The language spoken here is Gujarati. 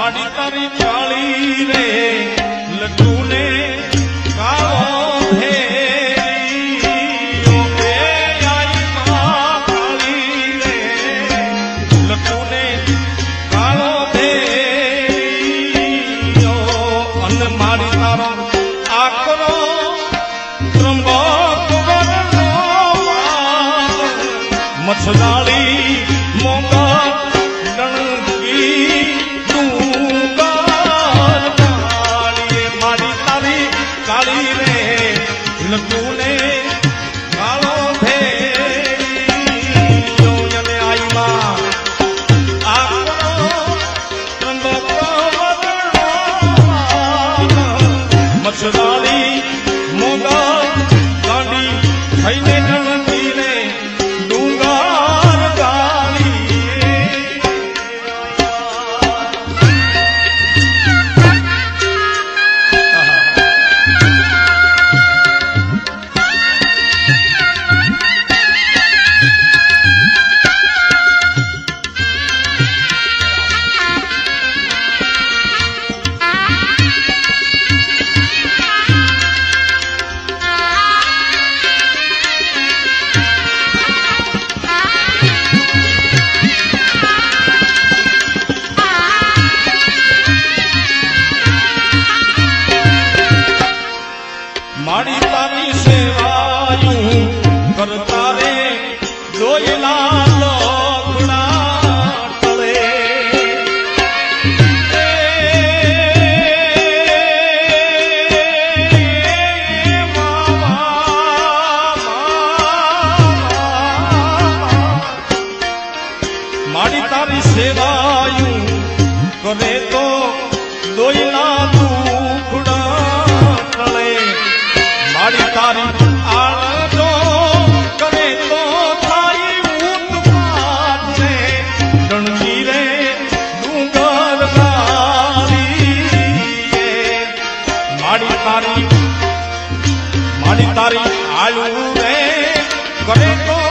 માડી તારી કાળી રે લટુ ને કાળો ભેરી ઓ બે આઈ માં કાળી રે લટુ ને કાળો ભેરી ઓ અન માડી તારો આકરો ત્રંબક વરનો મછદાળી મોંગા લટુને કાળો ભેરી અને આઈમાં આકરો ત્રંબક મછદાળી મોગા ગાંડી થઈને ગણતી રે ડુંગર ગાળી માડી તારી સેવાયું કરતા રે જોયેલા લોકડા તળે માડી તારી સેવાયું કરે તો જોયેલા માડી તારી આળજો કરે તો થાય ઉત્પાત છે ડણકી રે ડુંગર ગાળી માડી તારી આળુ રે કરે તો